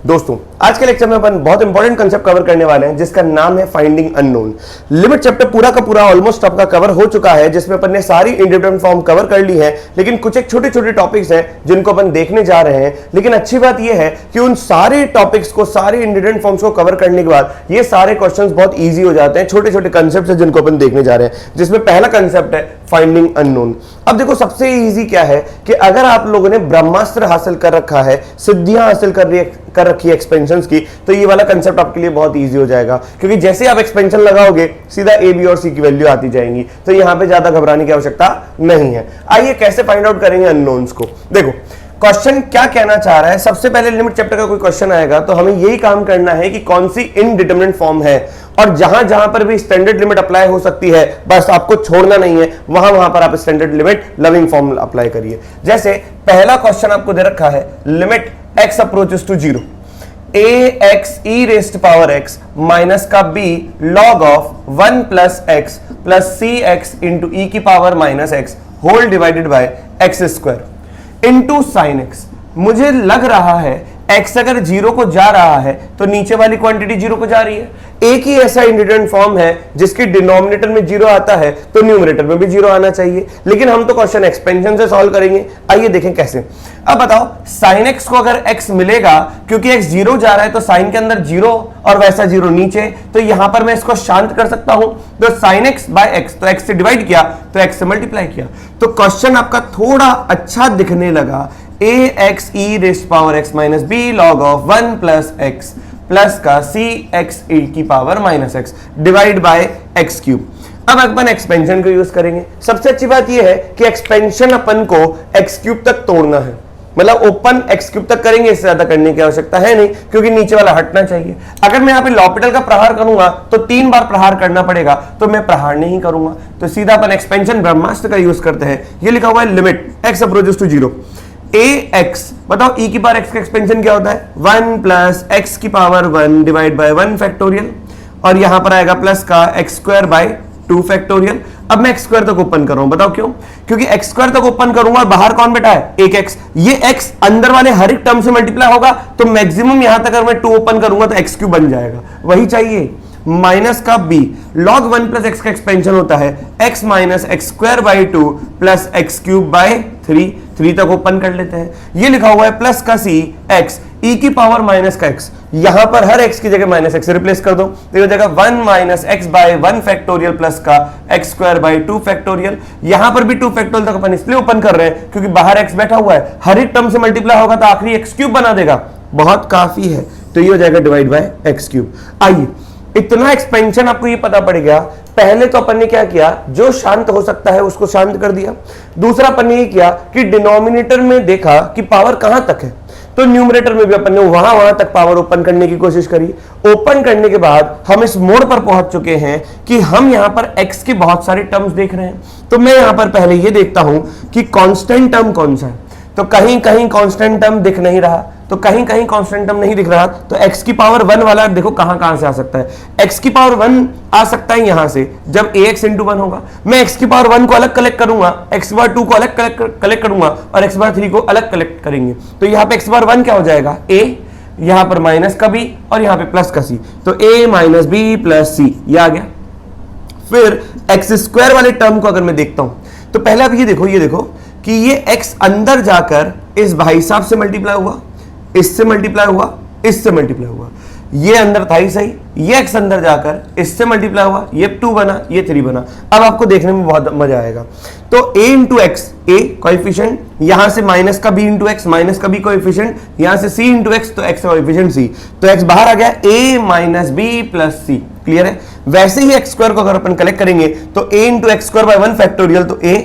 दोस्तों आज के लेक्चर में अपन बहुत इंपॉर्टेंट कंसेप्ट कवर करने वाले हैं जिसका नाम है फाइंडिंग अननोन। लिमिट चैप्टर पूरा का पूरा ऑलमोस्ट आपका कवर हो चुका है, जिसमें अपन ने सारी इंडिपेंडेंट फॉर्म कवर कर ली है, लेकिन कुछ एक छोटे छोटे टॉपिक्स हैं जिनको अपन देखने जा रहे हैं। लेकिन अच्छी बात यह है कि उन सारे टॉपिक्स को, सारे इंडिपेंडेंट फॉर्म्स को कवर करने के बाद ये सारे क्वेश्चंस बहुत ईजी हो जाते हैं। छोटे छोटे कंसेप्ट है जिनको अपन देखने जा रहे हैं, जिसमें पहला कंसेप्ट है फाइंडिंग अननोन। अब देखो सबसे ईजी क्या है कि अगर आप लोगों ने ब्रह्मास्त्र हासिल कर रखा है, सिद्धियां हासिल कर रखी है एक्सपेंशंस की, तो ये वाला कंसेप्ट आपके लिए बहुत इजी हो जाएगा, क्योंकि जैसे आप एक्सपेंशन लगाओगे सीधा ए बी और सी की वैल्यू आती जाएंगी, तो यहां पे ज्यादा घबराने की आवश्यकता नहीं है। आइए कैसे फाइंड आउट करेंगे अननोन्स को। देखो क्वेश्चन क्या कहना चाह रहा है। सबसे पहले लिमिट चैप्टर का कोई क्वेश्चन आएगा तो हमें यही काम करना है कि कौन सी इनडिटरमिनेट फॉर्म है, और जहां जहां पर भी स्टैंडर्ड लिमिट अप्लाई हो सकती है बस आपको छोड़ना नहीं है, वहां वहां पर आप standard limit loving form apply करिए। जैसे पहला क्वेश्चन आपको दे रखा है, limit x approaches to 0, ax e raised power x minus का b log of 1 plus x plus cx into e की power minus x whole divided by x square into sine x। मुझे लग रहा है x अगर 0 को जा रहा है तो नीचे वाली क्वांटिटी 0 को जा रही है। एक ही ऐसा इंडिटरमिनेट फॉर्म है जिसकी डिनोमिनेटर में 0 आता है तो न्यूमरेटर में भी 0 आना चाहिए, लेकिन हम तो क्वेश्चन एक्सपेंशन से सॉल्व करेंगे। आइए देखें कैसे। अब बताओ साइन x को अगर x मिलेगा, क्योंकि x 0 जा रहा है तो साइन के अंदर 0 और वैसा 0 नीचे, तो यहां पर मैं इसको शांत कर सकता हूं। तो साइन x बाय x, तो x से डिवाइड किया तो x से मल्टीप्लाई किया, तो क्वेश्चन आपका थोड़ा अच्छा दिखने लगा। ax e raised power x minus b log of 1 plus x plus का cx e की power minus x divide by x cube. अब अपन एक्सपेंशन को यूज करेंगे। सबसे अच्छी बात यह है कि एक्सपेंशन अपन को x क्यूब तक तोड़ना है, मतलब ओपन x क्यूब तक करेंगे, इससे ज्यादा करने की आवश्यकता है नहीं, क्योंकि नीचे वाला हटना चाहिए। अगर मैं यहाँ पे लॉपिटल का प्रहार करूंगा तो 3 बार प्रहार करना पड़ेगा, तो मैं प्रहार नहीं करूंगा, तो सीधा अपन एक्सपेंशन ब्रह्मास्त्र का यूज करते हैं। ये लिखा हुआ है limit x approaches to 0, ax, बताओ e की पावर x का एक्सपेंशन क्या होता है, 1 प्लस x की पावर 1 डिवाइड बाय 1 फैक्टोरियल, और यहां पर आएगा प्लस का x स्क्वायर बाय 2 फैक्टोरियल। अब मैं x स्क्वायर तक ओपन कर रहा हूं, बताओ क्यों? क्योंकि x स्क्वायर तक ओपन करूंगा और बाहर कौन बैठा है, एक x। ये x अंदर वाले हर एक टर्म से मल्टीप्लाई होगा, तो मैक्सिमम यहां तक अगर मैं 2 ओपन करूंगा तो x क्यूब बन जाएगा, वही चाहिए। माइनस का b log 1 प्लस x का एक्सपेंशन होता है x minus x square by 2 plus x cube by 3 तक ओपन कर लेते हैं। ये लिखा हुआ है प्लस का c x e की पावर माइनस का x, यहां पर हर x की जगह माइनस x रिप्लेस कर दो, तो हो जाएगा 1 minus x by 1 factorial plus का x स्क्वायर बाय 2 फैक्टोरियल। यहां पर भी 2 फैक्टोरियल तक अपन इसलिए ओपन कर रहे हैं क्योंकि बाहर x बैठा हुआ है, हर एक टर्म से मल्टीप्लाई होगा तो आखिरी x क्यूब बना देगा, बहुत काफी है। तो ये हो जाएगा डिवाइड बाय x क्यूब। आइए इतना एक्सपेंशन आपको ये पता पड़ गया। पहले तो अपन ने क्या किया, जो शांत हो सकता है उसको शांत कर दिया। दूसरा अपन ने ये किया कि डिनोमिनेटर में देखा कि पावर कहां तक है, तो न्यूमरेटर में भी अपन ने वहां तक पावर ओपन करने की कोशिश करी। ओपन करने के बाद हम इस मोड पर पहुंच चुके हैं कि हम यहां पर x के बहुत सारे टर्म्स देख रहे हैं। तो मैं यहां पर पहले ये देखता हूं कि कांस्टेंट टर्म कौन सा है, तो कहीं कहीं कांस्टेंट टर्म दिख नहीं रहा, तो कहीं कहीं कांस्टेंट टर्म नहीं दिख रहा, तो x की पावर 1 वाला देखो कहां से आ सकता है। x की पावर 1 आ सकता है यहां से, जब ax इंटू 1 होगा। मैं x की पावर 1 को अलग कलेक्ट करूंगा, x की पावर 2 को अलग कलेक्ट करूंगा, और x की पावर 3 को अलग कलेक्ट करेंगे, तो यहां पे x की पावर 1 क्या हो जाएगा, a, यहां पर माइनस का b और यहां पे प्लस का c, तो a minus b plus c, ये आ गया। फिर x स्क्वायर वाले टर्म को अगर मैं देखता हूं, तो पहले आप ये देखो कि ये x अंदर जाकर इस भाई साहब से मल्टीप्लाई हुआ, इससे मल्टीप्लाई हुआ, इससे मल्टीप्लाई हुआ, ये अंदर था ही सही, ये x अंदर जाकर इससे मल्टीप्लाई हुआ, ये 2 बना, ये 3 बना। अब आपको देखने में बहुत मजा आएगा। तो a into x, a coefficient, यहां से माइनस का b इंटू एक्स, माइनस का b कोएफिशिएंट, यहां से c इंटू एक्स, तो x कोएफिशिएंट c, तो x बाहर आ गया, a minus b plus c। Clear है? वैसे ही x स्क्वायर को अगर अपन कलेक्ट करेंगे तो a into x square by 1 factorial, तो a,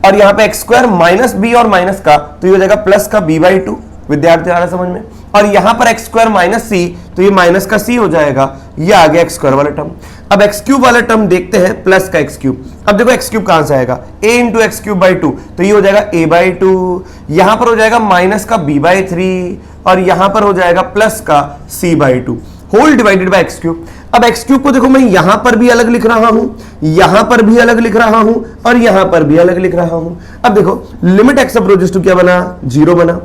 और यहां पे x स्क्वायर माइनस b और माइनस का, तो ये हो जाएगा प्लस का b बाई 2, विद्यार्थी आ रहा समझ में, और यहां पर x स्क्वायर माइनस c, तो ये माइनस का c हो जाएगा, ये आ गया x स्क्वायर वाला टर्म। अब x क्यूब वाला टर्म देखते हैं, प्लस का x क्यूब। अब देखो x क्यूब कहां से आएगा, a into x cube by 2, तो ये हो जाएगा a बाई 2, यहां पर हो जाएगा माइनस का b बाई 3, और यहां पर हो जाएगा प्लस का c by 2 whole divided by x cube. अब x क्यूब को देखो मैं यहां पर भी अलग लिख रहा हूं, यहां पर भी अलग लिख रहा हूं, और यहां पर भी अलग लिख रहा हूं। अब देखो लिमिट x अप्रोचेस टू क्या बना, 0 बना।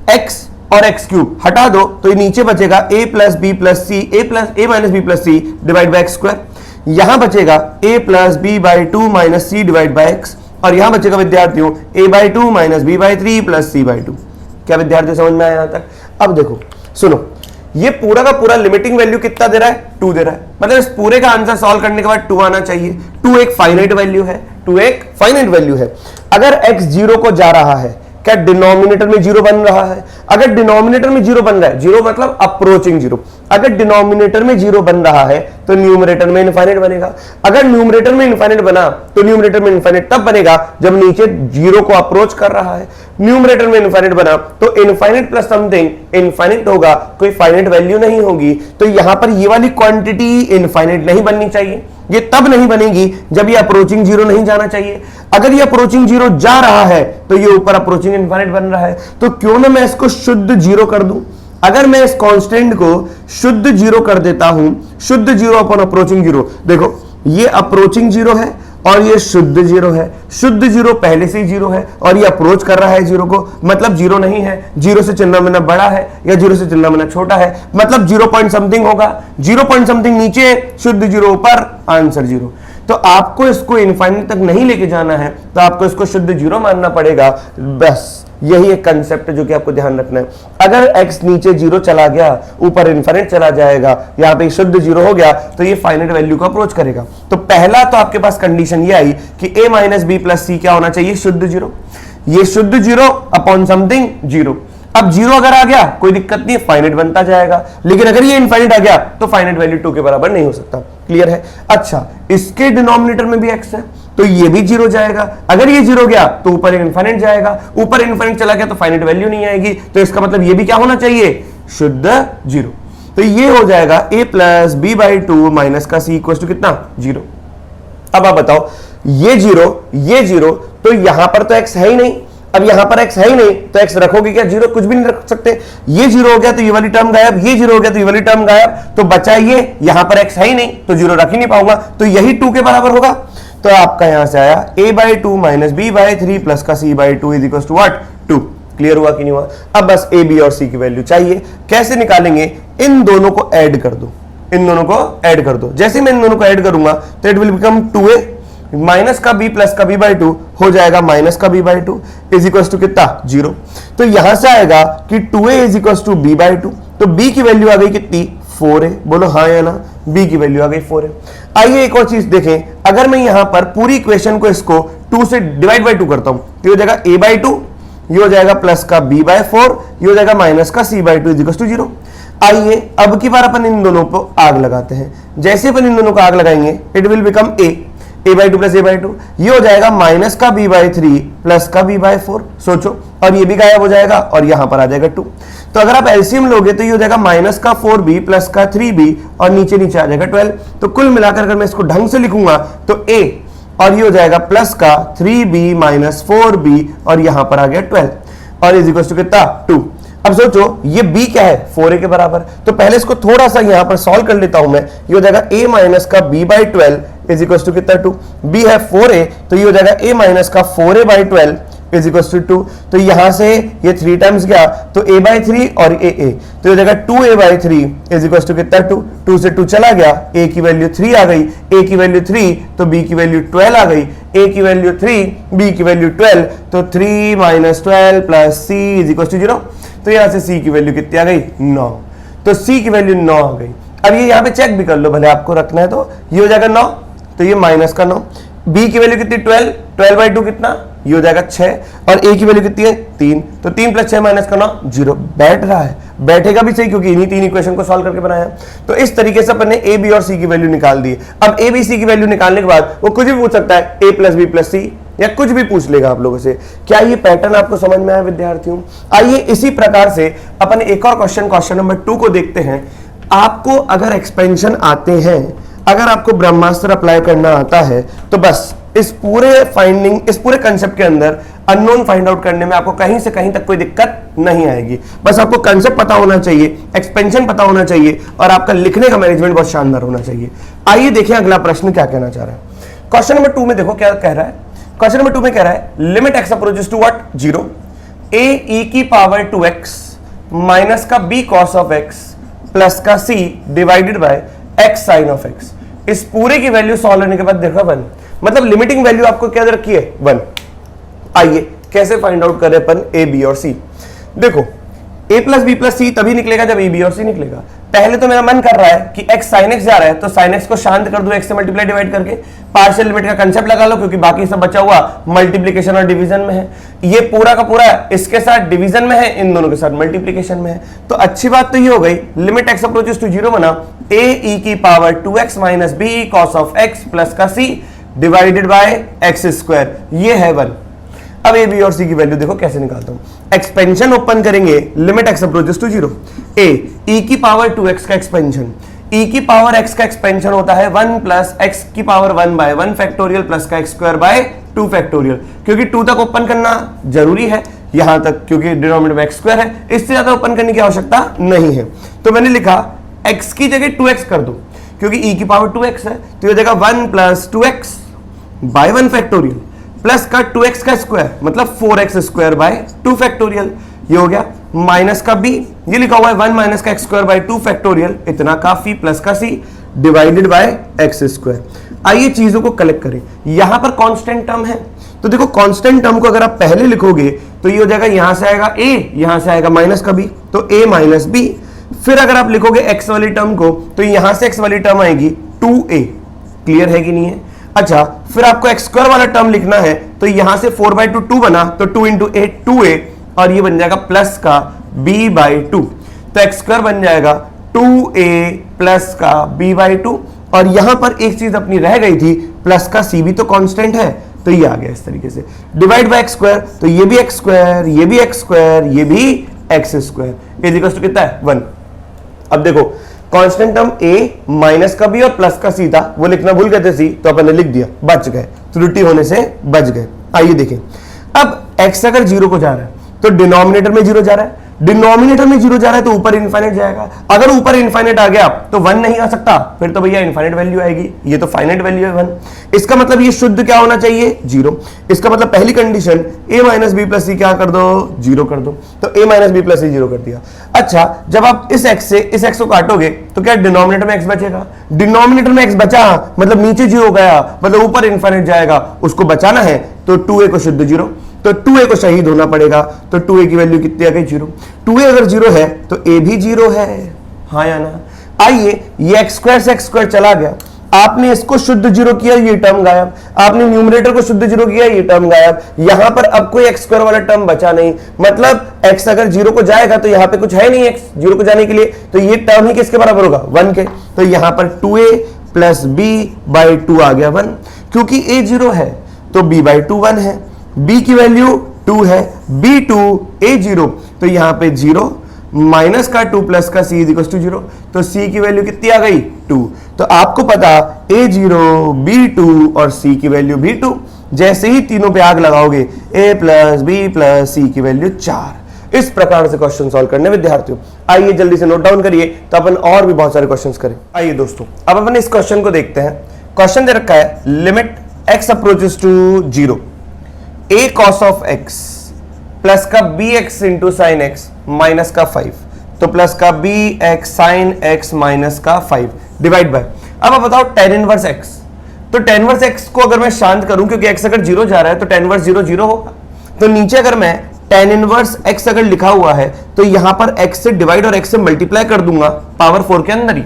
x और एक्स क्यूब हटा दो तो ये नीचे बचेगा a plus b plus c a minus B plus c divide by x square. यहां बचेगा a plus b by two minus c divide by x, और यहां बचेगा विद्यार्थियों a by two minus b by three plus c by two. क्या विद्यार्थियों समझ में आया यहां तक? अब देखो सुनो, ये पूरा का पूरा लिमिटिंग वैल्यू कितना दे रहा है? 2 दे रहा है, मतलब इस पूरे का आंसर सॉल्व करने के बाद 2 आना चाहिए। 2 एक फाइनाइट वैल्यू है, 2 एक फाइनाइट वैल्यू है। अगर x 0 को जा रहा है, क्या डिनोमिनेटर में 0 बन रहा है? अगर डिनोमिनेटर में 0 बन रहा है, 0 मतलब अप्रोचिंग 0, अगर डिनोमिनेटर में 0 बन रहा है तो न्यूमरेटर में इनफाइनाइट बनेगा। अगर न्यूमरेटर में इनफाइनाइट बना तो न्यूमरेटर में इनफाइनाइट तब बनेगा जब नीचे 0 को अप्रोच कर रहा है। न्यूमरेटर में इनफाइनाइट बना तो इनफाइनाइट प्लस समथिंग इनफाइनाइट होगा, कोई फाइनाइट वैल्यू नहीं होगी। तो यहां पर ये वाली क्वांटिटी इनफाइनाइट नहीं बननी चाहिए। ये तब नहीं बनेगी जब ये अप्रोचिंग 0 नहीं जाना चाहिए। अगर ये अप्रोचिंग 0 जा रहा है तो ये ऊपर अप्रोचिंग इनफाइनाइट बन रहा है। तो क्यों ना मैं इसको शुद्ध 0 कर दूं। अगर मैं इस कांस्टेंट को शुद्ध 0 कर देता हूं, शुद्ध 0 अपॉन अप्रोचिंग 0, देखो ये अप्रोचिंग 0 है और ये शुद्ध 0 है। शुद्ध 0 पहले से ही 0 है और ये अप्रोच कर रहा है 0 को, मतलब 0 नहीं है। 0 से चिन्ह में बड़ा है या 0 से चिन्ह में छोटा है, मतलब 0 पॉइंट समथिंग होगा। 0 पॉइंट समथिंग नीचे, शुद्ध 0 ऊपर, आंसर 0। तो आपको इसको इनफाइनाइट तक नहीं लेके जाना है, तो आपको इसको शुद्ध 0 मानना पड़ेगा। बस यही एक कंसेप्ट है जो कि आपको ध्यान रखना है। अगर x नीचे 0 चला गया, ऊपर इनफाइनाइट चला जाएगा, यहां पे शुद्ध 0 हो गया तो ये फाइनाइट वैल्यू को अप्रोच करेगा। तो पहला तो आपके पास कंडीशन ये आई कि a minus B plus C क्या होना चाहिए? शुद्ध 0। ये शुद्ध 0 अपॉन समथिंग 0। अब 0 अगर आ गया कोई दिक्कत नहीं, फाइनाइट बनता जाएगा। लेकिन अगर ये इनफाइनाइट आ गया तो फाइनाइट वैल्यू 2 के बराबर नहीं हो सकता। क्लियर है? अच्छा, इसके डिनोमिनेटर में भी x है तो ये भी 0 जाएगा। अगर ये 0 गया तो ऊपर इनफाइनाइट जाएगा, ऊपर इनफाइनाइट चला गया तो फाइनाइट वैल्यू नहीं आएगी। तो इसका मतलब ये भी क्या होना चाहिए? शुद्ध 0। तो ये हो जाएगा a plus b by two minus का c इक्वल टू कितना? 0। अब आप बताओ, ये 0 तो यहां पर तो x है ही नहीं। अब यहां पर x है ही नहीं तो x रखोगे क्या? 0 कुछ भी नहीं रख सकते। ये 0 हो गया तो ये वाली टर्म गायब, ये 0 हो गया तो ये वाली टर्म गायब, तो बचा ये, यहां पर x है ही नहीं तो 0 रख ही नहीं पाऊंगा, तो यही 2 के बराबर होगा। तो आपका यहां से आया a by two minus b by three plus का c by two is equal to what? 2। Clear हुआ कि नहीं हुआ? अब बस a b और c की वैल्यू चाहिए। कैसे निकालेंगे? इन दोनों को ऐड कर दो, इन दोनों को ऐड कर दो। जैसे मैं इन दोनों को ऐड करूंगा तो it will become 2a minus का b प्लस का b बाई टू हो जाएगा माइनस का b by two is equal to कितना? 0। तो यहां से आएगा कि 2a is equal to b by two. तो b की वैल्यू आ गई कितनी? 4a। बोलो हाँ या ना? b की वैल्यू आ गई 4a। आइए एक और चीज देखें, अगर मैं यहां पर पूरी इक्वेशन को इसको 2 से डिवाइड बाई 2 करता हूं, ये हो जाएगा a बाई टू, ये हो जाएगा प्लस का b बाई 4, ये हो जाएगा माइनस का c by two is equal to 0। आइए अब की बार अपन इन दोनों को आग लगाते हैं। जैसे अपन इन दोनों को आग लगाएंगे it will become a by two plus a by to, ये हो जाएगा माइनस का b बाई थ्री प्लस का b बाई 4। सोचो, और ये भी गायब हो जाएगा और यहां पर आ जाएगा 2। तो अगर आप एलसीएम लोगे तो ये हो जाएगा माइनस का 4b प्लस का 3b और नीचे नीचे आ जाएगा 12। तो कुल मिलाकर अगर मैं इसको ढंग से लिखूंगा तो a और ये हो जाएगा प्लस का 3b माइनस 4b और यहां पर आ गया 12 और इज इक्वल टू कितना? 2। अब सोचो ये b क्या है? 4a के बराबर। तो पहले इसको थोड़ा सा यहां पर सॉल्व कर लेता हूं मैं। ये हो जाएगा a माइनस का b by 12 is equal to कितना? 2। b है 4a तो ये हो जाएगा a माइनस का 4a by 12 is equal to 2। तो यहां से ये 3 टाइम्स गया तो a बाई 3 और a तो ये हो जाएगा 2a by 3 is equal to कितना? 2। 2 से 2 चला गया, a की वैल्यू 3 आ गई, a की वैल्यू 3 तो b की वैल्यू 12 आ गई, a की वैल्यू 3 b की वैल्यू 12 तो 3 minus 12 plus c is equal to 0। तो यहां से c की वैल्यू कितनी आ गई? 9। तो c की वैल्यू 9 आ गई। अब ये यहां पे चेक भी कर लो, भले आपको रखना है तो ये हो जाएगा 9, तो ये माइनस का 9। b की वैल्यू कितनी? 12, 12 बाई 2 कितना? ये हो जाएगा 6 और a की वैल्यू कितनी है? 3। तो 3 प्लस 6 माइनस का 9 0 बैठ रहा है, बैठेगा भी सही क्योंकि इन्हीं 3 इक्वेशन को सॉल्व करके बनाया। तो इस तरीके से अपन ने a b और c की वैल्यू निकाल दी। अब a b c की वैल्यू निकालने के बाद वो कुछ भी पूछ सकता है, a प्लस बी प्लस सी या कुछ भी पूछ लेगा आप लोगों से। क्या ये पैटर्न आपको समझ में आया विद्यार्थियों? आइए इसी प्रकार से अपन एक और क्वेश्चन नंबर 2 को देखते हैं। आपको अगर एक्सपेंशन आते हैं, अगर आपको ब्रह्मास्त्र अप्लाई करना आता है तो बस इस पूरे कंसेप्ट के अंदर अननोन फाइंड आउट करने में आपको कहीं से कहीं तक कोई दिक्कत नहीं आएगी। बस आपको कंसेप्ट पता होना चाहिए, एक्सपेंशन पता होना चाहिए और आपका लिखने का मैनेजमेंट बहुत शानदार होना चाहिए। आइए देखें अगला प्रश्न क्या कहना चाह रहा है। क्वेश्चन नंबर 2 में देखो क्या कह रहा है। क्वेश्चन नंबर 2 में कह रहा है limit x approaches to what? 0 a e की पावर 2x माइनस का b cos of x plus का c divided by x sine of x। इस पूरे की वैल्यू सॉल्व करने के बाद देखो 1, मतलब लिमिटिंग वैल्यू आपको क्या रखी है 1। आइए कैसे फाइंड आउट करें अपन a b और c। देखो a प्लस बी प्लस सी तभी निकलेगा जब a b और c निकलेगा। पहले तो मेरा मन कर रहा है कि x sin x जा रहा है तो sin x को शांत कर दो x से मल्टीप्लाई डिवाइड करके, पार्शियल लिमिट का कंसेप्ट लगा लो, क्योंकि बाकी सब बचा हुआ मल्टीप्लिकेशन और डिवीजन में है। ये पूरा का पूरा इसके साथ डिवीजन में है, इन दोनों के साथ मल्टीप्लिकेशन में है। तो अच्छी बात तो ये हो गई, लिमिट x अप्रोचेस टू 0 बना a e की power 2x minus b cos of x plus का c divided by x square, ये है 1। अब a b और c की वैल्यू देखो कैसे निकालता हूं। एक्सपेंशन ओपन करेंगे, limit x approaches to 0, a e की पावर 2x का एक्सपेंशन, e की पावर x का एक्सपेंशन होता है 1 प्लस x की पावर 1 बाय 1 फैक्टोरियल प्लस का x स्क्वायर बाय 2 फैक्टोरियल, क्योंकि 2 तक ओपन करना जरूरी है यहां तक, क्योंकि डिनोमिनेटर में x स्क्वायर है, इससे ज्यादा ओपन करने की आवश्यकता नहीं है। तो मैंने लिखा x की जगह 2x कर दो, क्योंकि e की पावर 2x है, तो ये देगा 1 plus 2x bye 1 factorial plus का 2x का स्क्वायर मतलब 4x स्क्वायर बाय 2 फैक्टोरियल, ये हो गया माइनस का b, ये लिखा हुआ है 1 माइनस का x स्क्वायर बाय 2 फैक्टोरियल, इतना काफी, प्लस का c divided by x square. आइए चीजों को कलेक्ट करें। यहां पर कांस्टेंट टर्म है, तो देखो कांस्टेंट टर्म को अगर आप पहले लिखोगे तो ये हो जाएगा, यहां से आएगा a, यहां से आएगा माइनस का b, तो a माइनस b। फिर अगर आप लिखोगे x वाली टर्म को तो यहां से x वाली टर्म आएगी 2a। क्लियर है कि नहीं है? अच्छा, फिर आपको x स्क्वायर वाला टर्म लिखना है, तो यहां से 4/2 2 बना, तो 2 इंटू ए 2a, और ये बन जाएगा प्लस का b/2, तो x स्क्वायर बन जाएगा 2a प्लस का b/2। और यहां पर एक चीज अपनी रह गई थी, प्लस का c भी तो कांस्टेंट है, तो ये आ गया इस तरीके से, डिवाइड बाय x स्क्वायर, तो ये भी x स्क्वायर, ये भी x स्क्वायर, ये भी x स्क्वायर, इक्वल्स टू कितना है 1। अब देखो कांस्टेंट टर्म a माइनस का b और प्लस का c था, वो लिखना भूल गए थे c, तो अपन ने लिख दिया, बच गए, त्रुटि होने से बच गए। आइए देखें, अब x अगर 0 को जा रहा है तो डिनोमिनेटर में 0 जा रहा है, डिनोमिनेटर में 0 जा रहा है तो ऊपर इनफाइनाइट जाएगा। अगर ऊपर इनफाइनाइट आ गया तो 1 नहीं आ सकता, फिर तो भैया इनफाइनाइट वैल्यू आएगी, ये तो फाइनाइट वैल्यू है 1। इसका मतलब ये शुद्ध क्या होना चाहिए 0। इसका मतलब पहली condition a minus B plus C क्या कर दो 0 कर दो, तो a minus B plus C 0 कर दिया। अच्छा, जब आप इस x से इस x को काटोगे तो क्या डिनोमिनेटर में x बचेगा? डिनोमिनेटर में x बचा मतलब नीचे 0 गया, मतलब ऊपर इनफाइनाइट जाएगा, उसको बचाना है तो 2a को शुद्ध 0, तो 2a को शहीद होना पड़ेगा, तो 2a की वैल्यू कितनी आ गई 0। 2a अगर 0 है तो a भी 0 है, हाँ या ना? आइए, ये x स्क्वायर से x स्क्वायर चला गया, आपने इसको शुद्ध 0 किया, ये टर्म गायब, आपने न्यूमरेटर को शुद्ध 0 किया, ये टर्म गायब, यहां पर अब कोई x स्क्वायर वाला टर्म बचा नहीं, मतलब x अगर 0 को जाएगा तो यहां पे कुछ है नहीं x 0 को जाने के लिए, तो ये टर्म ही किसके बराबर होगा 1 के, तो यहां पर 2a प्लस b/2 आ गया 1, क्योंकि a 0 है तो b/2 1 है, b की वैल्यू 2 है, b2 a0, तो यहां पे 0 माइनस का 2 प्लस का c इक्वल्स टू 0, तो c की वैल्यू कितनी आ गई 2। तो आपको पता a0 b2 और c की वैल्यू भी 2, जैसे ही तीनों पे आग लगाओगे a plus b plus c की वैल्यू 4। इस प्रकार से क्वेश्चन सॉल्व करने विद्यार्थियों, आइए जल्दी से नोट डाउन करिए, तो अपन और भी बहुत सारे क्वेश्चंस करें। आइए दोस्तों, अब अपन इस क्वेश्चन को देखते हैं। क्वेश्चन दे रखा है, limit x approaches to 0, a cos of x plus का bx into sine x minus का 5, तो प्लस का bx साइन x माइनस का 5 डिवाइड बाय, अब आप बताओ tan इनवर्स x, तो tan इनवर्स x को अगर मैं शांत करूं, क्योंकि x अगर 0 जा रहा है तो tan इनवर्स 0 0 होगा, तो नीचे अगर मैं tan इनवर्स x अगर लिखा हुआ है तो यहां पर x से डिवाइड और x से मल्टीप्लाई कर दूंगा पावर 4 के अंदर ही,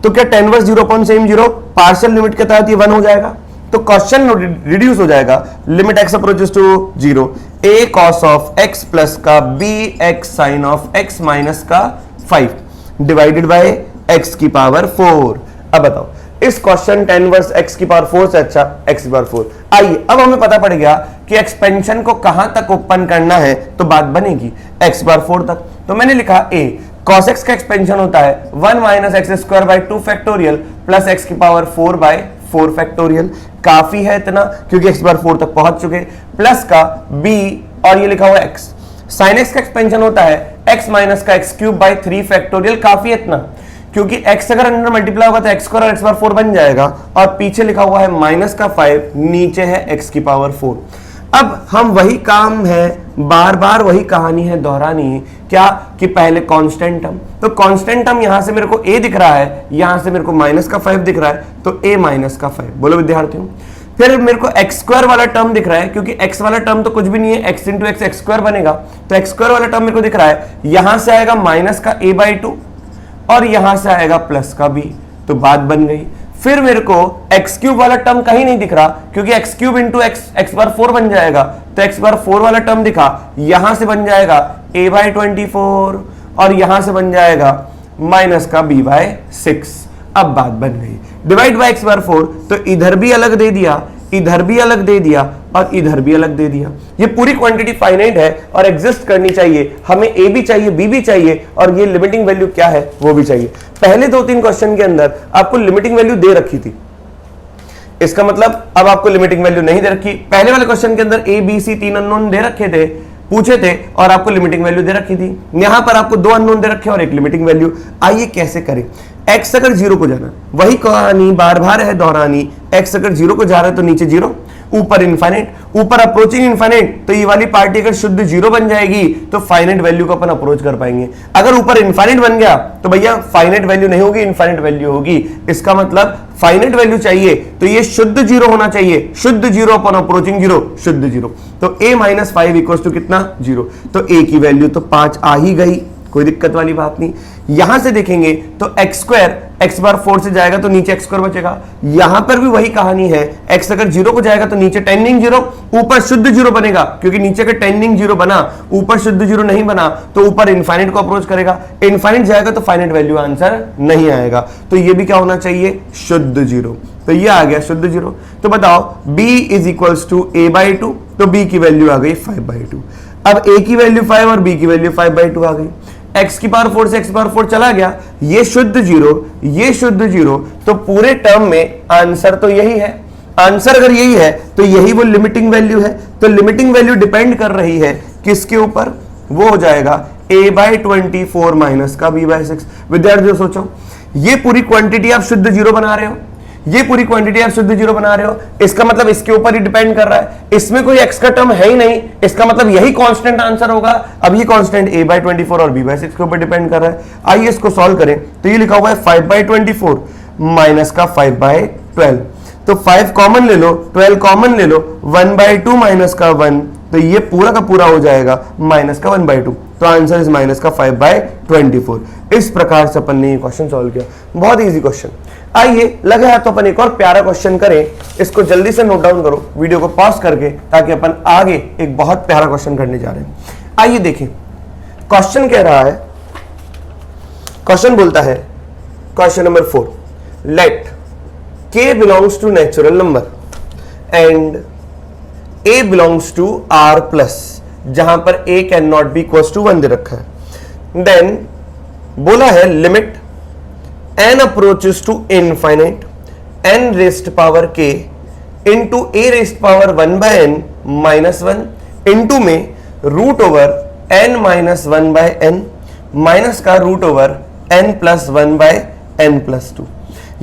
तो क्या tan inverse 0 upon same 0 partial limit के तहत ये 1 हो जाएगा, तो क्वेश्चन रिड्यूस हो जाएगा, limit x approaches to 0, a cos of x plus का bx sine of x minus का 5 डिवाइडेड बाय x की पावर 4। अब बताओ, इस क्वेश्चन tan इनवर्स x की पावर 4 से अच्छा x की पावर 4। आइए, अब हमें पता पड़ गया कि एक्सपेंशन को कहां तक ओपन करना है, तो बात बनेगी x पावर 4 तक। तो मैंने लिखा a cos x का एक्सपेंशन होता है 1 minus x square by 2 factorial plus x की पावर 4 बाय 4 फैक्टोरियल, काफी है इतना, क्योंकि x बार 4 तक पहुंच चुके, प्लस का b और ये लिखा हुआ x। साइन x का एक्सपेंशन होता है x माइनस का x क्यूब बाय 3 फैक्टोरियल, काफी है इतना, क्योंकि x अगर अंदर मल्टीप्लाई होगा तो x स्क्वायर और x बार 4 बन जाएगा, और पीछे लिखा हुआ है माइनस का 5, नीचे है x की पावर 4। अब हम वही काम है, बार बार वही कहानी है दोहरानी, क्या कि पहले कांस्टेंट टर्म, तो कांस्टेंट टर्म यहां से मेरे को a दिख रहा है, यहां से मेरे को माइनस का 5 दिख रहा है, तो a माइनस का 5। बोलो विद्यार्थियों। फिर मेरे को एक्स स्क्वायर वाला टर्म दिख रहा है, क्योंकि x वाला टर्म तो कुछ भी नहीं है, x into x x square बनेगा, तो एक्स स्क्वायर वाला टर्म मेरे को दिख रहा है, यहां से आएगा माइनस का a/2 और यहां से आएगा प्लस का b, तो बात बन गई। फिर मेरे को एक्स क्यूब वाला टर्म कहीं नहीं दिख रहा, क्योंकि एक्स क्यूब इंटू एक्स बार 4 बन जाएगा, तो एक्स बार 4 वाला टर्म दिखा, यहां से बन जाएगा a/24 और यहां से बन जाएगा माइनस का b/6। अब बात बन गई, डिवाइड बाय एक्स बार 4, तो इधर भी अलग दे दिया, इधर भी अलग दे दिया और इधर भी अलग दे दिया। ये पूरी क्वांटिटी फाइनाइट है और एग्जिस्ट करनी चाहिए, हमें a भी चाहिए, b भी चाहिए और ये लिमिटिंग वैल्यू क्या है वो भी चाहिए। पहले 2-3 क्वेश्चन के अंदर आपको लिमिटिंग वैल्यू दे रखी थी, इसका मतलब अब आपको लिमिटिंग वैल्यू नहीं दे रखी। पहले वाले क्वेश्चन के अंदर a b c 3 अननोन दे रखे थे, पूछे थे और आपको लिमिटिंग वैल्यू दे रखी थी। यहां पर आपको 2 अननोन दे रखे और एक लिमिटिंग वैल्यू। आइए कैसे करें। x अगर 0 को जाना, वही कहानी बार बार है दोहरानी, x अगर 0 को जा रहा है तो नीचे 0, ऊपर इनफाइनाइट, ऊपर अप्रोचिंग इनफाइनाइट, तो ये वाली पार्टी अगर शुद्ध 0 बन जाएगी तो फाइनाइट वैल्यू को अपन अप्रोच कर पाएंगे। अगर ऊपर इनफाइनाइट बन गया तो भैया फाइनाइट वैल्यू नहीं होगी, इनफाइनाइट वैल्यू होगी। इसका मतलब फाइनाइट वैल्यू चाहिए तो ये शुद्ध 0 होना चाहिए, शुद्ध 0 अपॉन अप्रोचिंग 0, शुद्ध 0। तो a-5 इक्वल्स टू कितना 0, तो a की वैल्यू तो 5 आ ही गई, कोई दिक्कत वाली बात नहीं। यहां से देखेंगे तो एक्स स्क्वायर एक्स बार 4 से जाएगा तो नीचे एक्स स्क्वायर बचेगा, यहां पर भी वही कहानी है, x अगर 0 को जाएगा तो नीचे टेंडिंग 0, ऊपर शुद्ध 0 बनेगा, क्योंकि नीचे का टेंडिंग 0 बना, ऊपर शुद्ध 0 नहीं बना, तो ऊपर इनफाइनाइट को अप्रोच करेगा, इनफाइनाइट जाएगा तो फाइनाइट वैल्यू आंसर नहीं आएगा, तो ये भी क्या होना चाहिए शुद्ध 0, तो ये आ गया शुद्ध 0। तो बताओ b is equals to a/2, तो b की वैल्यू आ गई 5/2। अब a की वैल्यू 5 और b की वैल्यू 5/2 आ गई, x की पावर 4 से x पावर 4 चला गया, ये शुद्ध 0, ये शुद्ध 0, तो पूरे टर्म में आंसर तो यही है। आंसर अगर यही है तो यही वो लिमिटिंग वैल्यू है, तो लिमिटिंग वैल्यू डिपेंड कर रही है किसके ऊपर, वो हो जाएगा a/24 माइनस का b/6। विद्यार्थियों सोचो, ये पूरी क्वांटिटी आप शुद्ध 0 बना रहे हो, ये पूरी क्वांटिटी आप शुद्ध 0 बना रहे हो, इसका मतलब इसके ऊपर ही डिपेंड कर रहा है, इसमें कोई x का टर्म है ही नहीं, इसका मतलब यही कांस्टेंट आंसर होगा। अब ये कांस्टेंट a/24 और b/6 के ऊपर डिपेंड कर रहा है। आइए इसको सॉल्व करें, तो ये लिखा हुआ है 5/24 माइनस का 5/12, तो 5 कॉमन ले लो, 12 कॉमन ले लो, 1/2 माइनस का 1, तो ये पूरा का पूरा हो जाएगा माइनस का 1/2, तो आंसर इज माइनस का 5/24। इस प्रकार से अपन ने ये क्वेश्चन सॉल्व किया, बहुत इजी क्वेश्चन। आइए लगे हाथ तो अपन एक और प्यारा क्वेश्चन करें, इसको जल्दी से नोट डाउन करो वीडियो को पॉज करके, ताकि अपन आगे एक बहुत प्यारा क्वेश्चन करने जा रहे हैं। आइए देखें, क्वेश्चन कह रहा है, क्वेश्चन बोलता है, question number 4, let k belongs to natural number and a belongs to r plus, जहां पर a can not be equals to 1 दे रखा है। देन बोला है limit n approaches to infinite n raised power k into a raised power 1 by n minus 1 into में root over n minus 1 by n minus का root over n plus 1 by n plus 2।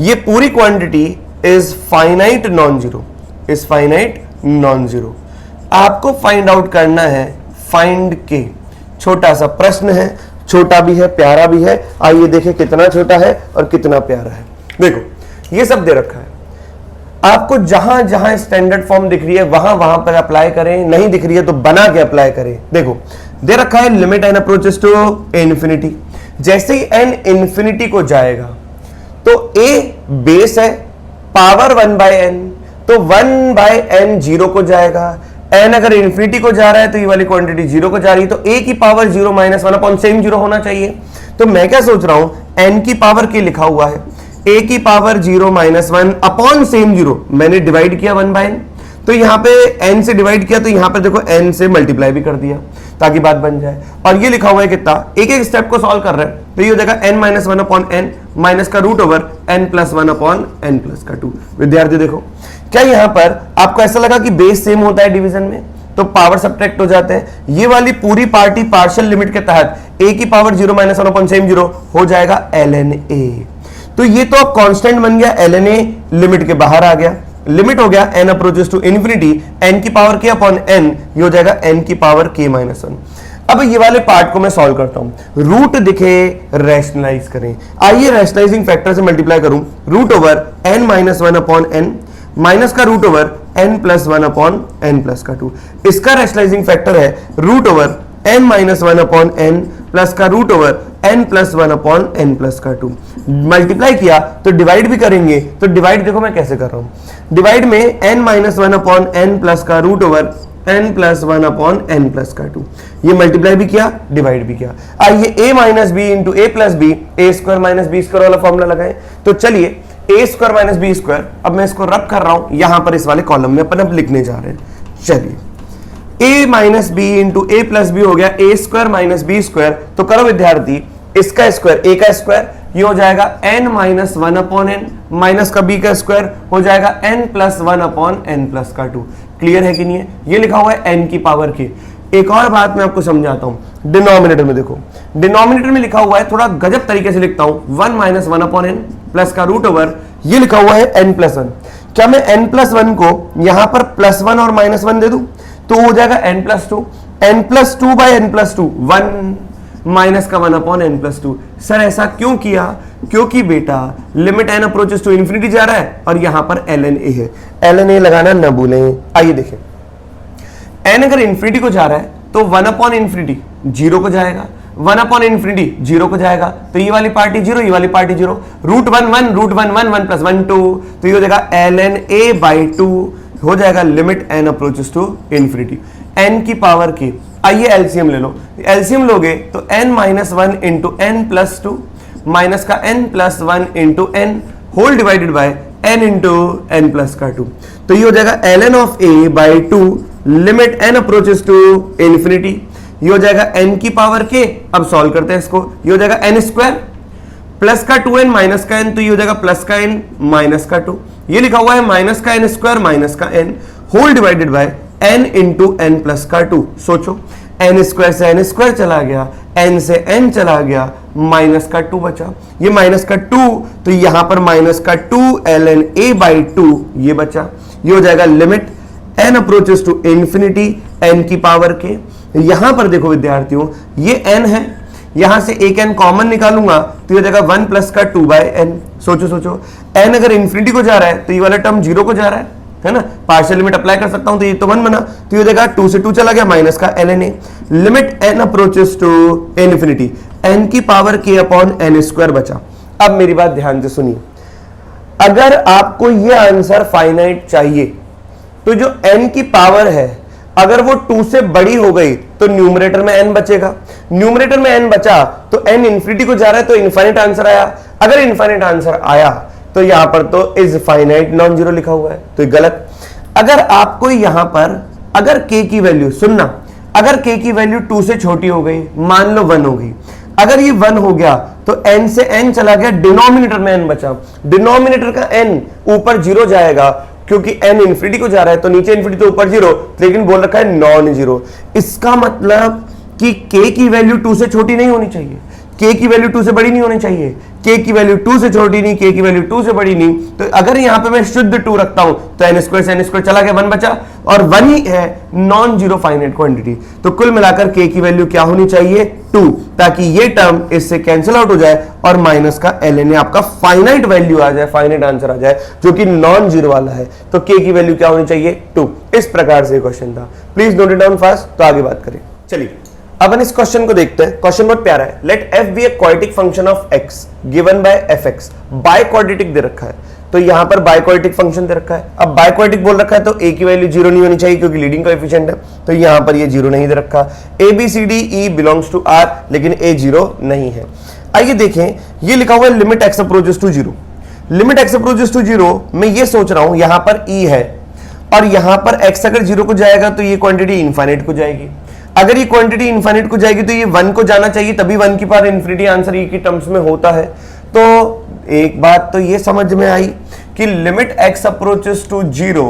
ये पूरी quantity is finite non zero, is finite non zero. आपको find out करना है find के, छोटा सा प्रश्न है, छोटा भी है प्यारा भी है। आइए देखें कितना छोटा है और कितना प्यारा है। देखो ये सब दे रखा है, आपको जहां जहां स्टैंडर्ड फॉर्म दिख रही है वहां वहां पर अप्लाई करें, नहीं दिख रही है तो बना के अप्लाई करें। देखो दे रखा है limit n approaches to infinity, जैसे ही n इन्फिनिटी को जाएगा तो a बेस है, पावर 1 by n, तो 1 by n 0 को जाएगा। n अगर इन्फिनिटी को जा रहा है तो ये वाली क्वांटिटी 0 को जा रही है, तो a की पावर 0 माइनस 1 अपॉन सेम 0 होना चाहिए। तो मैं क्या सोच रहा हूं, n की पावर k लिखा हुआ है, a की पावर 0 माइनस 1 अपॉन सेम 0, मैंने डिवाइड किया 1 by n, तो यहां पे n से डिवाइड किया तो यहां पे देखो n से मल्टीप्लाई भी कर दिया ताकि बात बन जाए। और ये लिखा हुआ है कितना, एक एक स्टेप को सॉल्व कर रहे हैं, तो ये हो जाएगा n minus 1 upon n minus का root over n plus 1 upon n plus का 2। विद्यार्थी देखो, क्या यहां पर आपको ऐसा लगा कि बेस सेम होता है डिवीजन में तो पावर सब्ट्रैक्ट हो जाते हैं? ये वाली पूरी पार्टी पार्शियल लिमिट के तहत a की पावर 0 माइनस 1 अपॉन सेम 0 हो जाएगा ln a। तो ये तो अब कांस्टेंट बन गया, ln a लिमिट के बाहर आ गया। लिमिट हो गया n approaches to infinity n की पावर k अपॉन n, ये हो जाएगा n की पावर k माइनस 1। अब ये वाले पार्ट को मैं सॉल्व करता हूं, रूट दिखे रैशनलाइज करें। आइए रैशनलाइजिंग फैक्टर से मल्टीप्लाई करूं, root over n minus 1 upon n minus का root over n plus 1 upon n plus का 2। इसका रैशनलाइजिंग फैक्टर है root over n minus 1 upon n plus का root over n plus 1 upon n plus का 2। Multiply किया तो divide भी करेंगे, तो डिवाइड देखो मैं कैसे कर रहा हूं, डिवाइड में n minus 1 upon n plus का root over n plus 1 upon n plus का 2। ये मल्टीप्लाई भी किया, डिवाइड भी किया। आइए a minus b into a plus b, a square minus b square वाला फॉर्मूला लगाएं। तो चलिए a square minus b square, अब मैं इसको रब कर रहा हूं यहां पर इस वाले कॉलम में, अपन अब लिखने जा रहे हैं। चलिए a minus b into a plus b हो गया a square minus b square. तो करो विद्यार्थी, इसका स्क्वायर a का स्क्वायर, ये हो जाएगा n minus 1 upon n, minus का b का स्क्वायर हो जाएगा n plus 1 upon n plus का 2। क्लियर है कि नहीं है? ये लिखा हुआ है n की पावर k। एक और बात मैं आपको समझाता हूं, डिनोमिनेटर में देखो, डिनोमिनेटर में लिखा हुआ है, थोड़ा गजब तरीके से लिखता हूं, 1 माइनस 1 अपॉन n प्लस का रूट ओवर, ये लिखा हुआ है n प्लस 1। क्या मैं n प्लस 1 को यहां पर प्लस 1 और माइनस 1 दे दूं तो हो जाएगा n plus 2, n plus 2 by n plus 2, 1 minus का 1 अपॉन n प्लस 2। सर ऐसा क्यों किया? क्योंकि बेटा limit n approaches to infinity जा रहा है और यहां पर ln a है, ln a लगाना न भूलें। आइए देखें, n अगर इंफिनिटी को जा रहा है तो 1 अपॉन इंफिनिटी 0 को जाएगा, 1 अपॉन इंफिनिटी 0 को जाएगा, तो ये वाली पार्टी 0, ये वाली पार्टी 0, रूट 1 1, रूट 1 1, 1 प्लस 1 2, तो ये हो जाएगा ln a बाई 2 हो जाएगा limit n approaches to infinity, n की पावर k। आइए एलसीएम ले लो, एलसीएम लोगे तो n minus 1 into n plus 2 minus का n plus 1 into n whole divided by n into n plus का 2। तो ये हो जाएगा ln of a by 2 limit n approaches to infinity, ये हो जाएगा n की पावर k। अब सॉल्व करते हैं इसको, ये हो जाएगा n स्क्वायर प्लस का 2n माइनस का n, तो ये हो जाएगा प्लस का n माइनस का 2। ये लिखा हुआ है माइनस का n स्क्वायर माइनस का n whole divided by n into n plus का 2। सोचो n स्क्वायर से n स्क्वायर चला गया, n से n चला गया, माइनस का 2 बचा, ये माइनस का 2, तो यहां पर माइनस का 2 ln a बाई 2 ये बचा, ये हो जाएगा limit n approaches to infinity n की पावर k। यहां पर देखो विद्यार्थियों, ये n है, यहां से एक n कॉमन निकालूंगा तो ये हो जाएगा 1 प्लस का 2 बाय n। सोचो सोचो, n अगर इंफिनिटी को जा रहा है तो ये वाला टर्म 0 को जा रहा है ना, पार्शियल लिमिट अप्लाई कर सकता हूं तो ये तो 1 बना, तो ये हो जाएगा 2 से 2 चला गया, माइनस का ln a limit n approaches to infinity n की power k upon n square बचा। अब मेरी बात ध्यान से सुनिए, अगर आपको ये आंसर फाइनाइट चाहिए तो जो n की पावर है अगर वो 2 से बड़ी हो गई तो न्यूमरेटर में n बचेगा, न्यूमरेटर में n बचा तो n इंफिनिटी को जा रहा है तो इनफाइनाइट आंसर आया। अगर इनफाइनाइट आंसर आया तो यहां पर तो इज फाइनाइट नॉन जीरो लिखा हुआ है, तो ये गलत। अगर आपको यहां पर अगर k की वैल्यू, सुनना, अगर k की वैल्यू 2 से छोटी हो गई, मान लो 1 हो गई, अगर ये 1 हो गया तो n से n चला गया, डिनोमिनेटर में n बचा, डिनोमिनेटर का n ऊपर 0 जाएगा क्योंकि n इंफिनिटी को जा रहा है तो नीचे इंफिनिटी तो ऊपर 0, लेकिन बोल रखा है नॉन जीरो। इसका मतलब कि k की वैल्यू 2 से छोटी नहीं होनी चाहिए, k की वैल्यू 2 से बड़ी नहीं होनी चाहिए, k की वैल्यू 2 से छोटी नहीं, k की वैल्यू 2 से बड़ी नहीं। तो अगर यहां पे मैं शुद्ध 2 रखता हूं तो n स्क्वायर से n स्क्वायर चला गया, 1 बचा, और 1 ही है नॉन जीरो फाइनाइट क्वांटिटी। तो कुल मिलाकर k की वैल्यू क्या होनी चाहिए? 2, ताकि ये टर्म इससे कैंसिल आउट हो जाए और माइनस का ln आपका फाइनाइट वैल्यू आ जाए, फाइनाइट आंसर आ जाए जो कि नॉन जीरो वाला है। तो k की वैल्यू क्या होनी चाहिए? 2। इस प्रकार से क्वेश्चन था, please note it down fast. तो आगे बात करें, चलिए अपन इस क्वेश्चन को देखते हैं। क्वेश्चन बहुत प्यारा है, let f be a quadratic function of x given by fx। By quadratic दे रखा है तो यहां पर बाय क्वाड्रेटिक फंक्शन दे रखा है। अब बाय क्वाड्रेटिक बोल रखा है तो a की वैल्यू 0 नहीं होनी चाहिए क्योंकि लीडिंग कोएफिशिएंट है, तो यहां पर ये 0 नहीं दे रखा। a b c d e belongs to r, लेकिन a 0 नहीं है। आइए देखें, ये लिखा हुआ है limit x approaches to 0। Limit x approaches to 0, मैं ये सोच रहा हूं यहां पर e है और यहां पर x अगर 0 को जाएगा तो ये क्वांटिटी इनफाइनाइट को जाएगी। अगर ये क्वांटिटी इनफाइनाइट को जाएगी तो ये 1 को जाना चाहिए, तभी 1 की पावर इंफिनिटी आंसर ये की टर्म्स में होता है। तो एक बात तो ये समझ में आई कि लिमिट x अप्रोचेस टू 0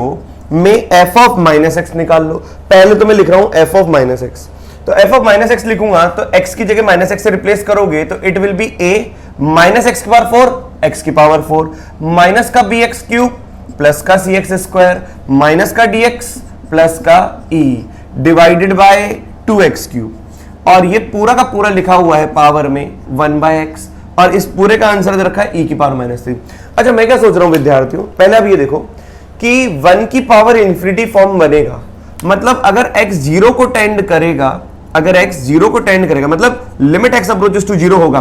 में f ऑफ माइनस एक्स निकाल लो। पहले तो मैं लिख रहा हूं f ऑफ माइनस एक्स, तो f ऑफ माइनस एक्स लिखूंगा तो x की जगह माइनस एक्स से रिप्लेस करोगे तो it will be a minus x की पावर 4 x की पावर 4 माइनस का bx क्यूब प्लस का सी एक्स स्क्वायर माइनस का डी एक्स प्लस का E divided by 2x cube और ये पूरा का पूरा लिखा हुआ है पावर में 1/x और इस पूरे का आंसर दे रखा है e की पावर -3। अच्छा मैं क्या सोच रहा हूं विद्यार्थियों, पहले अब ये देखो कि 1 की पावर इंफिनिटी फॉर्म बनेगा, मतलब अगर x 0 को टेंड करेगा, अगर x 0 को टेंड करेगा मतलब लिमिट x अप्रोचेस टू 0 होगा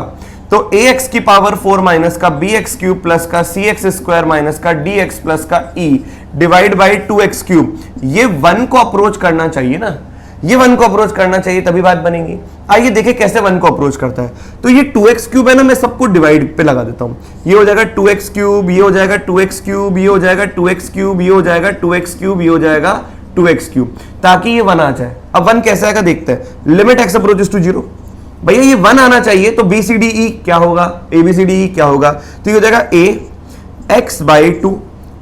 तो ax की पावर 4 माइनस का bx क्यूब प्लस का cx स्क्वायर माइनस का dx प्लस का e divide by 2x cube, ये 1 को अप्रोच करना चाहिए ना, ये 1 को अप्रोच करना चाहिए तभी बात बनेगी। आइए देखें कैसे 1 को अप्रोच करता है। तो ये 2x क्यूब है ना, मैं सबको डिवाइड पे लगा देता हूं, ये हो जाएगा 2x क्यूब, ये हो जाएगा 2x क्यूब, ये हो जाएगा 2x क्यूब, ये हो जाएगा 2x क्यूब, ये हो जाएगा 2x क्यूब, ताकि ये 1 आ जाए। अब 1 कैसे आएगा देखते हैं। लिमिट x अप्रोचेस टू 0, भैया ये 1 आना चाहिए तो बी सी डी ई क्या होगा, A B C D E क्या होगा, तो ये हो जाएगा a x/2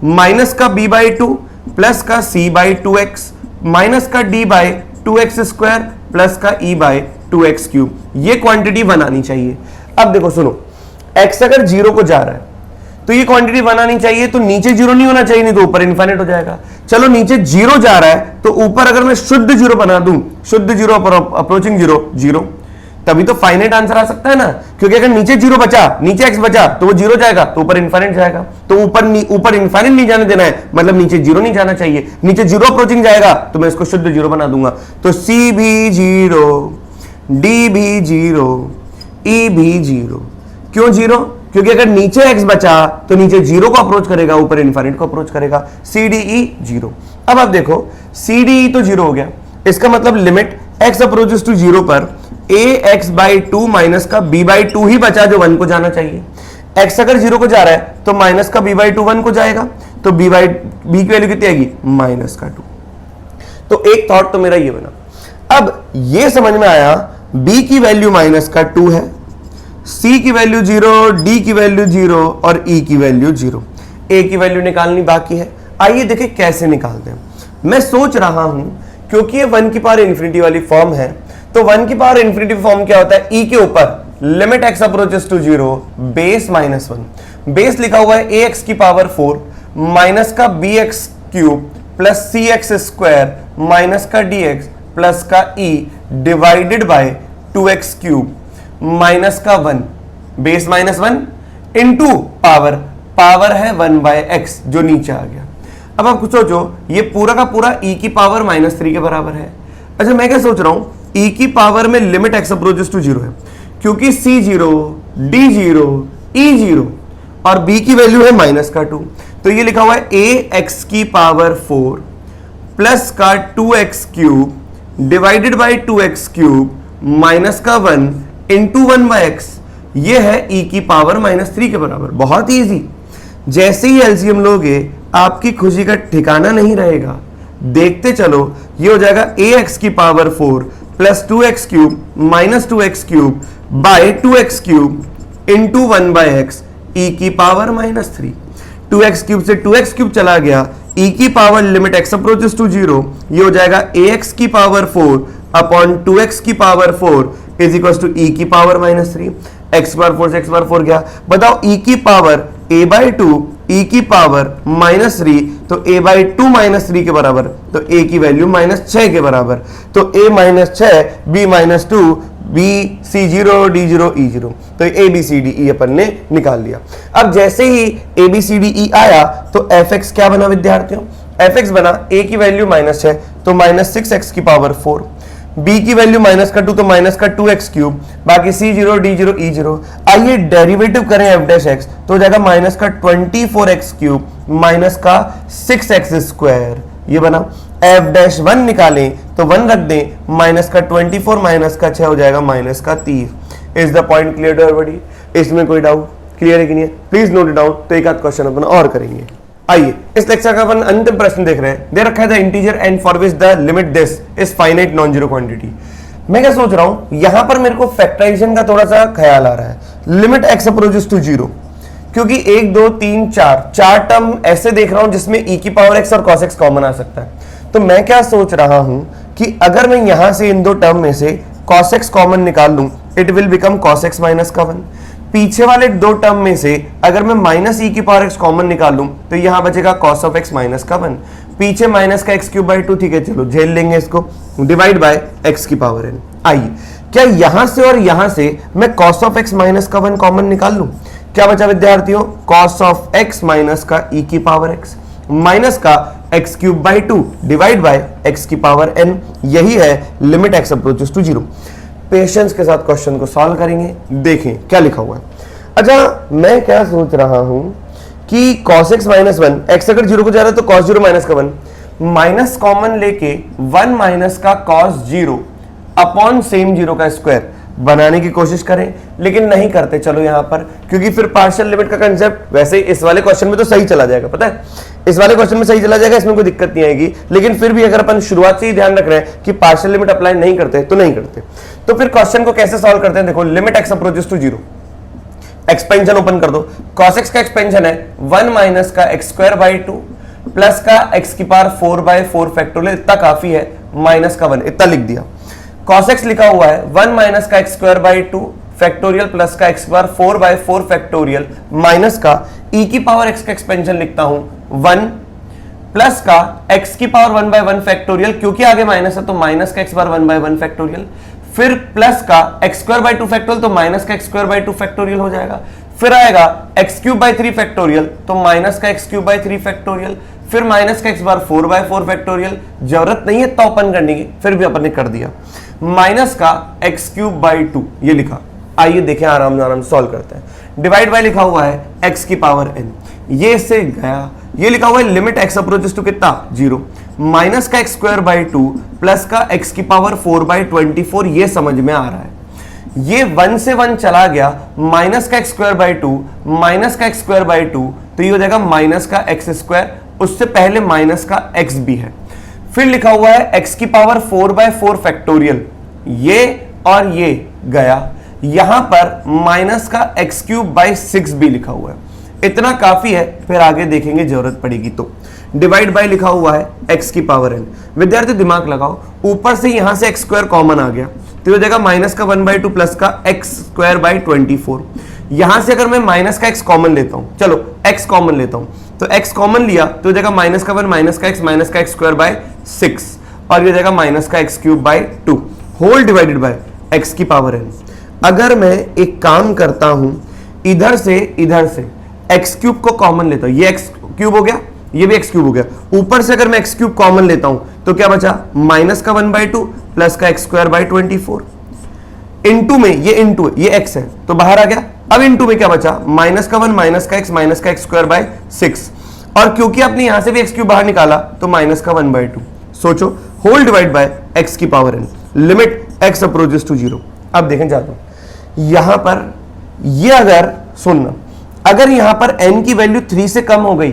माइनस का b/2 प्लस का c/2x माइनस का d/2x स्क्वायर प्लस का e/2x क्यूब, ये क्वांटिटी 1 आनी चाहिए। अब देखो सुनो, x अगर 0 को जा रहा है तो ये क्वांटिटी 1 आनी चाहिए, तो नीचे 0 नहीं होना चाहिए, नहीं तो ऊपर इनफाइनाइट हो जाएगा। चलो नीचे 0 जा रहा है तो ऊपर अगर मैं शुद्ध 0 बना दूं, शुद्ध 0 अप्रोचिंग 0 0, तभी तो फाइनाइट आंसर आ सकता है ना, क्योंकि अगर नीचे 0 बचा, नीचे x बचा तो वो 0 जाएगा तो ऊपर इनफाइनाइट जाएगा, तो ऊपर इनफाइनाइट नहीं जाने देना है, मतलब नीचे 0 नहीं जाना चाहिए। नीचे 0 अप्रोचिंग जाएगा तो मैं इसको शुद्ध 0 बना दूंगा, तो c भी 0, d भी 0, e भी 0। क्यों 0? क्योंकि अगर नीचे x बचा तो नीचे 0 को अप्रोच करेगा, ऊपर इनफाइनाइट को अप्रोच करेगा, c d e 0। अब आप देखो c d e तो 0 हो गया, इसका मतलब लिमिट x अप्रोचेस टू 0 पर ax/2 माइनस का b/2 ही बचा जो 1 को जाना चाहिए। x अगर 0 को जा रहा है तो माइनस का b/2 1 को जाएगा, तो b की वैल्यू कितनी आएगी, -2। तो एक थॉट तो मेरा ये बना। अब ये समझ में आया b की वैल्यू -2 है, c की वैल्यू 0, d की वैल्यू 0 और e की वैल्यू 0। a की वैल्यू निकालनी बाकी है, आइए देखें कैसे निकालते हैं। मैं सोच रहा हूं क्योंकि ये 1 की पावर इंफिनिटी वाली फॉर्म है, तो 1 की पावर इंफिनिटी फॉर्म क्या होता है, e के ऊपर limit x approaches to 0 base -1, base लिखा हुआ है ax की पावर 4 माइनस का bx cube plus cx square minus का dx प्लस का e divided by 2x cube minus का 1, बेस -1 इनटू पावर है 1/x जो नीचे आ गया। अब आप कुछ सोचो, ये पूरा का पूरा e की पावर -3 के बराबर है। अच्छा मैं क्या सोच रहा हूं, e की पावर में लिमिट x अप्रोचेस टू 0 है, क्योंकि c 0, d 0, e 0 और b की वैल्यू है -2, तो ये लिखा हुआ है ax की पावर 4 प्लस का 2x cube divided by 2x cube minus का 1 इंटू 1/x, ये है e की पावर -3 के बराबर। बहुत ईजी, जैसे ही एलसीएम लोगे आपकी खुशी का ठिकाना नहीं रहेगा। देखते चलो, ये हो जाएगा ax की power 4 plus 2x cube minus 2x cube by 2x cube into 1/x e की पावर -3। 2x क्यूब से 2x क्यूब चला गया, e की power limit x approaches to 0, ये हो जाएगा ax की पावर 4 अपॉन 2x की power 4 is equal to e की पावर -3। x बार 4 से x बार 4 गया, बताओ e की पावर a/2 e की पावर -3, तो a/2 -3 के बराबर, तो a की वैल्यू -6 के बराबर, तो a -6 b -2 b c 0 d 0 e 0, तो a b c d e अपन ने निकाल लिया। अब जैसे ही a b c d e आया तो fx क्या बना विद्यार्थियों, fx बना a की वैल्यू -6 तो -6x की पावर 4, b की वैल्यू -2 तो -2x क्यूब, बाकी c 0 d 0 e 0। आइए डेरिवेटिव करें f डैश x, तो हो जाएगा -24x क्यूब माइनस का 6x स्क्वायर, ये बना। f डैश 1 निकालें तो 1 रख दें, -24 माइनस का 6 हो जाएगा -30। Is the point clear to everybody? इसमें कोई डाउट क्लियर है कि नहीं है? Please note it down. तो एक आध क्वेश्चन अपन और करेंगे। आइए इस लेक्चर का अपन अंतिम प्रश्न देख रहे हैं। दे रखा है the integer and for which the limit this is finite non zero quantity. मैं क्या सोच रहा हूं, यहां पर मेरे को फैक्टराइजेशन का थोड़ा सा ख्याल आ रहा है। लिमिट x अप्रोचेस टू 0, क्योंकि 1 2 3 4 टर्म ऐसे देख रहा हूं जिसमें e की पावर x और cos x कॉमन आ सकता है। तो मैं क्या सोच रहा हूं कि अगर मैं यहां से इन दो टर्म में से cos x कॉमन निकाल लूं, it will become cos x minus का 1। पीछे वाले दो टर्म में से अगर मैं माइनस ई की पावर एक्स कॉमन निकाल लूं तो यहां बचेगा कॉस ऑफ एक्स माइनस का 1, पीछे माइनस का एक्स क्यूब बाई 2, ठीक है चलो झेल लेंगे इसको, डिवाइड बाय एक्स की पावर n। आइए क्या यहां से और यहां से मैं कॉस ऑफ एक्स माइनस का 1 कॉमन निकाल लूं? क्या बचा विद्यार्थियों? कॉस ऑफ एक्स माइनस का ई की पावर एक्स माइनस का x cube by 2 divide by x की पावर n। यही है limit x approaches to 0। Patience के साथ क्वेश्चन को सॉल्व करेंगे। देखें क्या लिखा हुआ है। अच्छा मैं क्या सोच रहा हूं कि कॉस एक्स माइनस 1, एक्स अगर 0 को जा रहा है तो कॉस 0 माइनस का 1, माइनस कॉमन लेके 1 माइनस का कॉस 0 अपॉन सेम 0 का स्क्वायर बनाने की कोशिश करें, लेकिन नहीं करते चलो यहां पर, क्योंकि फिर पार्शियल लिमिट का कंसेप्ट वैसे इस वाले क्वेश्चन में तो सही चला जाएगा, पता है इस वाले क्वेश्चन में सही चला जाएगा, इसमें कोई दिक्कत नहीं आएगी, लेकिन फिर भी अगर अपन शुरुआत से ही ध्यान रख रहे हैं कि पार्शियल लिमिट अप्लाई नहीं करते तो नहीं करते। तो फिर क्वेश्चन को कैसे सॉल्व करते हैं? देखो limit x approaches to 0, expansion open कर दो, cos x का एक्सपेंशन है 1 माइनस का एक्स स्क्वायर बाई 2 प्लस का एक्स की पावर 4 बाई 4 फैक्टोरियल, इतना काफी है, माइनस का 1 इतना लिख दिया। cos x लिखा हुआ है 1 माइनस का X square by 2 factorial plus का X power 4 by 4 factorial minus का e की पावर x का एक्सपेंशन लिखता हूं 1 प्लस का x की पावर 1 बाई 1 फैक्टोरियल, क्योंकि आगे माइनस है तो माइनस का x पावर 1 बाई 1 फैक्टोरियल, फिर प्लस का एक्स स्क्वायर बाई 2 फैक्टोरियल तो माइनस का एक्स स्क्वायर बाई 2 फैक्टोरियल हो जाएगा, फिर आएगा एक्स क्यूब बाई 3 फैक्टोरियल तो माइनस का एक्स क्यूब बाई 3 फैक्टोरियल, फिर माइनस का एक्स बार 4 बाई 4 फैक्टोरियल, जरूरत नहीं है तो ओपन करने की, फिर भी अपन ने कर दिया, माइनस का एक्स क्यूब बाई 2 ये लिखा। आइए देखें आराम से सॉल्व करते हैं। डिवाइड बाय लिखा हुआ है एक्स की पावर n, ये इससे गया, ये लिखा हुआ है लिमिट एक्स अप्रोचेस टू कितना 0, माइनस का एक्स स्क्वायर बाई 2 प्लस का एक्स की पावर 4 बाई 24, ये समझ में आ रहा है। ये 1 से 1 चला गया, माइनस का एक्स स्क्वायर बाई 2 माइनस का एक्स स्क्वायर बाई 2 तो ये हो जाएगा माइनस का एक्स स्क्वायर, उससे पहले माइनस का एक्स भी है, फिर लिखा हुआ है एक्स की पावर 4 बाई 4 फैक्टोरियल, ये और ये गया, यहां पर माइनस का एक्स क्यूब बाई 6 भी लिखा हुआ है, इतना काफी है, फिर आगे देखेंगे जरूरत पड़ेगी तो। डिवाइड बाय लिखा हुआ है एक्स की पावर n। विद्यार्थी दिमाग लगाओ, ऊपर से यहां से एक्स स्क्वायर कॉमन आ गया तो ये हो जाएगा माइनस का 1 बाई 2 प्लस का एक्स स्क्वायर बाई 24, यहां से अगर मैं माइनस का एक्स कॉमन लेता हूं, चलो एक्स कॉमन लेता हूं, तो एक्स कॉमन लिया तो हो जाएगा माइनस का 1 माइनस का एक्स स्क्वायर बाई 6 और ये हो जाएगा माइनस का x cube by 2 whole divided by x की पावर n। अगर मैं एक काम करता हूं, इधर से एक्स क्यूब को कॉमन लेता हूं, ये एक्स क्यूब हो गया, ये भी एक्स क्यूब हो गया, ऊपर से अगर मैं एक्स क्यूब कॉमन लेता हूं तो क्या बचा माइनस का 1 बाई 2 प्लस का एक्स स्क्वायर बाई 24, इनटू में ये एक्स है तो बाहर आ गया, अब इनटू में क्या बचा माइनस का 1 माइनस का एक्स स्क्वायर बाई 6, और क्योंकि आपने यहां से भी एक्स क्यूब बाहर निकाला तो माइनस का 1 बाई 2, सोचो होल डिवाइड बाय एक्स की power n, limit x approaches to 0। अब देखें जाता हूं यहां पर, ये अगर सुनना, अगर यहां पर n की वैल्यू 3 से कम हो गई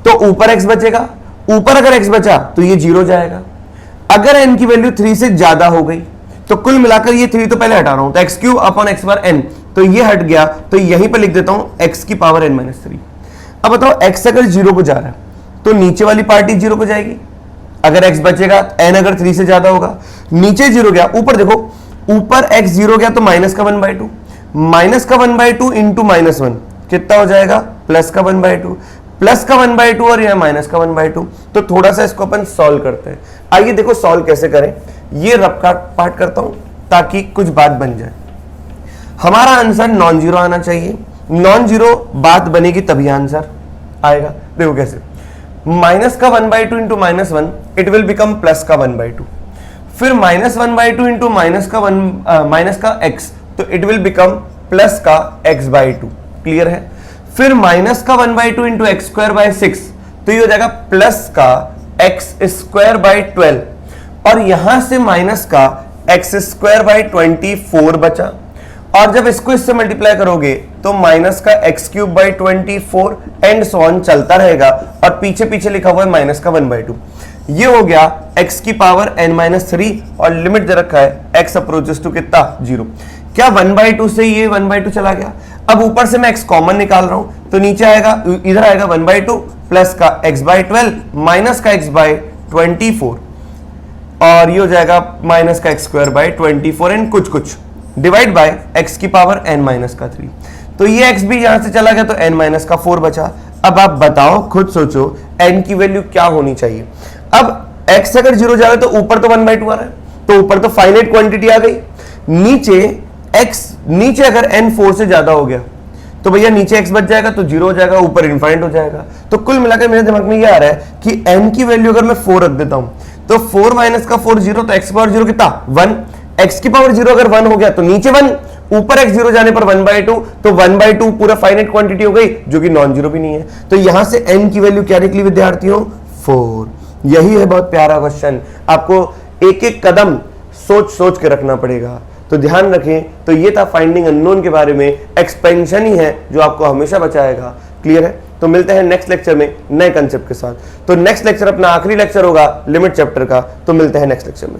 तो ऊपर x बचेगा, ऊपर अगर x बचा तो ये 0 जाएगा, अगर n की वैल्यू 3 से ज्यादा हो गई तो कुल मिलाकर ये 3 तो पहले हटा रहा हूं, तो एक्स क्यूब अपॉन एक्स बार n, तो ये हट गया, तो यहीं पर लिख देता हूं x की पावर n माइनस 3। अब बताओ x अगर 0 को जा रहा है तो नीचे वाली पार्टी 0 को जाएगी, अगर x बचेगा n अगर 3 से ज्यादा होगा, नीचे 0 गया, ऊपर देखो ऊपर x 0 गया तो माइनस का 1 बाई 2, माइनस का 1 बाई 2 इंटू माइनस 1 कितना हो जाएगा प्लस का 1 बाई 2, प्लस का 1 बाई 2 और यह माइनस का 1 बाई 2। तो थोड़ा सा इसको अपन सॉल्व करते हैं। आइए देखो सॉल्व कैसे करें, ये रफ का पार्ट करता हूं ताकि कुछ बात बन जाए। हमारा आंसर नॉन जीरो आना चाहिए, नॉन जीरो बात बनेगी तभी आंसर आएगा। देखो कैसे, माइनस का 1 by 2 into minus 1 it will become plus का 1 बाई 2, फिर माइनस 1 बाई 2 इंटू माइनस का x तो इट विल बिकम प्लस का x बाई 2, क्लियर है। फिर माइनस का 1 by 2 into x square by 6 तो ये हो जाएगा प्लस का एक्स स्क्वायर बाई 12, और यहां से माइनस का एक्स स्क्वायर बाई 24 बचा, और जब इसको इससे मल्टीप्लाई करोगे तो माइनस का x cube by 24 and so on चलता रहेगा, और पीछे पीछे लिखा हुआ है माइनस का 1 बाई 2। ये हो गया x की पावर n माइनस 3 और लिमिट दे रखा है x अप्रोचेस टू कितना 0। क्या 1 बाई 2 से ये 1 बाई 2 चला गया, अब ऊपर से मैं x कॉमन निकाल रहा हूं तो नीचे आएगा, इधर आएगा 1 बाई 2 प्लस का x बाई 12 माइनस का x बाई 24, और ये हो जाएगा माइनस का x स्क्वायर बाई 24 एंड कुछ डिवाइड बाय x की पावर n माइनस का 3। तो ये x भी यहां से चला गया तो n माइनस का 4 बचा। अब आप बताओ, खुद सोचो n की वैल्यू क्या होनी चाहिए। अब x अगर 0 जा रहा है तो ऊपर तो 1/2 आ रहा है, तो ऊपर तो फाइनाइट क्वांटिटी आ गई। नीचे अगर n 4 से ज्यादा हो गया तो भैया नीचे x बच जाएगा, तो 0 हो जाएगा, ऊपर इनफाइनाइट हो जाएगा। तो कुल मिलाकर मेरे दिमाग में ये आ रहा है कि n की वैल्यू अगर मैं 4 रख देता हूं तो 4 माइनस का 4 0, तो x पावर 0 कितना 1, x की पावर 0 अगर 1 हो गया तो नीचे 1, ऊपर x 0 जाने पर 1/2, तो 1/2 पूरा फाइनाइट क्वांटिटी हो गई जो कि नॉन जीरो भी नहीं है। तो यहां से n की वैल्यू क्या निकली विद्यार्थियों 4। यही है बहुत प्यारा क्वेश्चन, आपको एक एक कदम सोच सोच के रखना पड़ेगा। तो ध्यान रखें, तो ये था फाइंडिंग अननोन के बारे में, एक्सपेंशन ही है जो आपको हमेशा बचाएगा। क्लियर है? तो मिलते हैं नेक्स्ट लेक्चर में नए कंसेप्ट के साथ। तो नेक्स्ट लेक्चर अपना आखिरी लेक्चर होगा लिमिट चैप्टर का, तो मिलते हैं नेक्स्ट लेक्चर में।